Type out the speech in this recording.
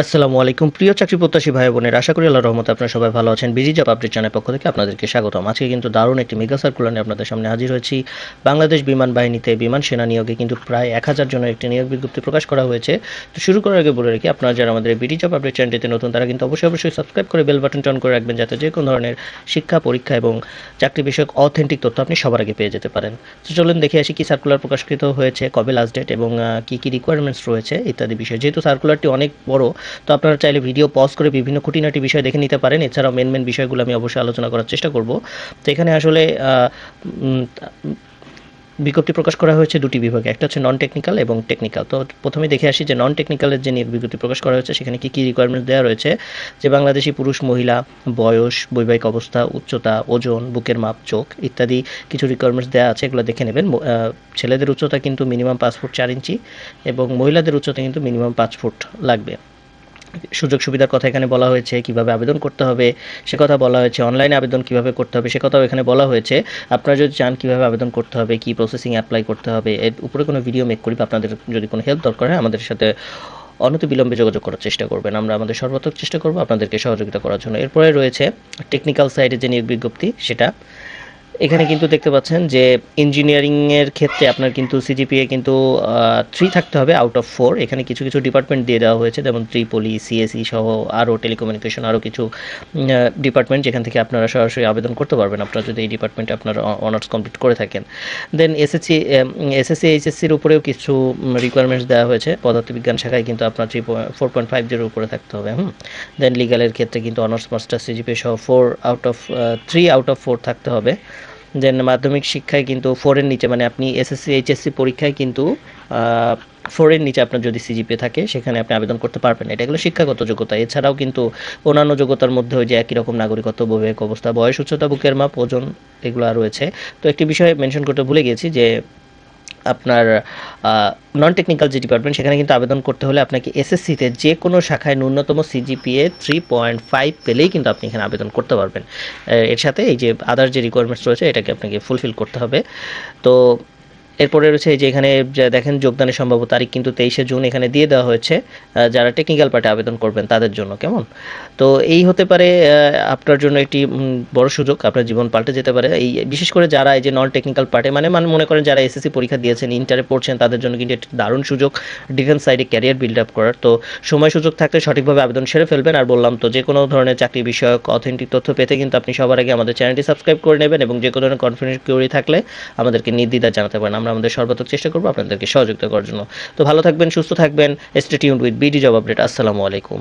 আসসালামু আলাইকুম প্রিয় চাকরি প্রত্যাশী ভাই বোনের, আশা করি আল্লাহর রহমতে আপনারা সবাই ভালো আছেন। বিজি জব আপডেট চ্যানেলের পক্ষ থেকে আপনাদেরকে স্বাগতম। আজকে কিন্তু দারুণ একটি মেগা সার্কুলার নিয়ে আপনাদের সামনে হাজির হয়েছি। বাংলাদেশ বিমান বাহিনীতে বিমান সেনা নিয়োগে কিন্তু প্রায় 1000 জনের একটি নিয়োগ বিজ্ঞপ্তি প্রকাশ করা হয়েছে। তো শুরু করার আগে বলে রাখি, আপনারা যারা আমাদের বিডি জব আপডেট চ্যানেলটিতে নতুন তারা কিন্তু অবশ্যই সাবস্ক্রাইব করে বেল বাটনটি অন করে রাখবেন, যাতে যে কোনো ধরনের শিক্ষা, পরীক্ষা এবং চাকরি বিষয়ক অথেন্টিক তথ্য আপনি সবার আগে পেয়ে যেতে পারেন। তো চলুন দেখে আসি কি সার্কুলার প্রকাশিত হয়েছে, কবে লাস্ট ডেট এবং কি রিকোয়ারমেন্টস রয়েছে ইত্যাদি বিষয়। যেহেতু সার্কুলারটি অনেক বড়, তো আপনারা চাইলে ভিডিও পজ করে বিভিন্ন খুঁটিনাটি বিষয় দেখে নিতে পারেন। এছাড়াও মেন বিষয়গুলো আমি অবশ্যই আলোচনা করার চেষ্টা করব। তো এখানে আসলে বিজ্ঞপ্তি প্রকাশ করা হয়েছে দুটি বিভাগে, একটা হচ্ছে নন টেকনিক্যাল এবং টেকনিক্যাল। তো প্রথমে দেখে আসি যে নন টেকনিক্যালের যে নিয়োগ বিজ্ঞপ্তি প্রকাশ করা হয়েছে সেখানে কী রিকোয়ারমেন্টস দেওয়া রয়েছে। যে বাংলাদেশি পুরুষ, মহিলা, বয়স, বৈবাহিক অবস্থা, উচ্চতা, ওজন, বুকের মাপ, চোখ ইত্যাদি কিছু রিকোয়ারমেন্টস দেওয়া আছে, এগুলো দেখে নেবেন। ছেলেদের উচ্চতা কিন্তু মিনিমাম 5 ফুট 4 ইঞ্চি এবং মহিলাদের উচ্চতা কিন্তু মিনিমাম 5 ফুট লাগবে। সুযোগ সুবিধার কথা এখানে বলা হয়েছে, কিভাবে আবেদন করতে হবে সে কথা বলা হয়েছে, অনলাইনে আবেদন কিভাবে করতে হবে সে কথাও এখানে বলা হয়েছে। আপনারা যদি চান কিভাবে আবেদন করতে হবে, কি প্রসেসিং অ্যাপ্লাই করতে হবে, এর উপরে কোনো ভিডিও মেক করি। আপনাদের যদি কোনো হেল্প দরকার হয় আমাদের সাথে অনতিবিলম্বে যোগাযোগ করার চেষ্টা করবেন, আমরা আমাদের সর্বাত্মক চেষ্টা করব আপনাদেরকে সহযোগিতা করার জন্য। এরপরে রয়েছে টেকনিক্যাল সাইডে যে নিয়োগ বিজ্ঞপ্তি সেটা। এখানে কিন্তু দেখতে পাচ্ছেন যে ইঞ্জিনিয়ারিংয়ের ক্ষেত্রে আপনার কিন্তু সিজিপিএ কিন্তু 3 থাকতে হবে আউট অফ 4। এখানে কিছু ডিপার্টমেন্ট দিয়ে দেওয়া হয়েছে, যেমন ত্রিপলি, সিএসই সহ আরও টেলিকমিউনিকেশন, আরও কিছু ডিপার্টমেন্ট যেখান থেকে আপনারা সরাসরি আবেদন করতে পারবেন আপনারা যদি এই ডিপার্টমেন্টে আপনারা অনার্স কমপ্লিট করে থাকেন। দেন এসএসসি এইচএসসির উপরেও কিছু রিকোয়ারমেন্টস দেওয়া হয়েছে। পদার্থবিজ্ঞান শাখায় কিন্তু আপনার 4.50 উপরে থাকতে হবে। দেন লিগালের ক্ষেত্রে কিন্তু অনার্স মাস্টার সিজিপিএ সহ 3 আউট অফ 4 থাকতে হবে। দেন মাধ্যমিক শিক্ষায় কিন্তু 4 এর নিচে, মানে আপনি এসএসসি এইচএসসি পরীক্ষায় কিন্তু 4 এর নিচে আপনার যদি সিজিপিএ থাকে সেখানে আপনি আবেদন করতে পারবেন। এটা হলো শিক্ষাগত যোগ্যতা। এছাড়াও কিন্তু অন্যান্য যোগ্যতার মধ্যে ওই যে একই রকম নাগরিকত্ব, বৈবাহিক অবস্থা, বয়স, উচ্চতা, বুকের মাপ, ওজন এগুলো রয়েছে। তো একটি বিষয় মেনশন করতে ভুলে গেছি যে আপনার নন টেকনিক্যাল যে ডিপার্টমেন্ট সেখানে কিন্তু আবেদন করতে হলে আপনাকে এসএসসিতে যে কোনো শাখায় ন্যূনতম সিজিপিএ 3.5 পেলেই কিন্তু আপনি এখানে আবেদন করতে পারবেন। এর সাথে এই যে আদার যে রিকোয়ারমেন্টস রয়েছে এটাকে আপনাকে ফুলফিল করতে হবে। তো এরপরে রয়েছে এই যে এখানে যা দেখেন যোগদানের সম্ভাব্য তারিখ কিন্তু 23শে জুন এখানে দিয়ে দেওয়া হয়েছে যারা টেকনিক্যাল পার্টে আবেদন করবেন তাদের জন্য। কেমন? তো এই হতে পারে আপনার জন্য একটি বড় সুযোগ, আপনার জীবন পাল্টে যেতে পারে। এই বিশেষ করে যারা এই যে নন টেকনিক্যাল পার্টে মানে মনে করেন যারা এসএসসি পরীক্ষা দিয়েছেন, ইন্টারে পড়ছেন, তাদের জন্য কিন্তু একটি দারুণ সুযোগ ডিফেন্স সাইডে ক্যারিয়ার বিল্ড আপ করার। তো সময় সুযোগ থাকলে সঠিকভাবে আবেদন সেরে ফেলবেন। আর বললাম তো, যে কোনো ধরনের চাকরি বিষয়ক অথেন্টিক তথ্য পেতে কিন্তু আপনি সবার আগে আমাদের চ্যানেলটি সাবস্ক্রাইব করে নেবেন এবং যে কোনো ধরনের কনফিডেন্স কিউরি থাকলে আমাদেরকে নির্দ্বিধায় জানাতে পারেন। আমরা আমাদের সর্বাত্মক চেষ্টা করবো আপনাদেরকে সহযোগিতা করার জন্য। তো ভালো থাকবেন, সুস্থ থাকবেন। Stay tuned with BD job update. আসসালামু আলাইকুম।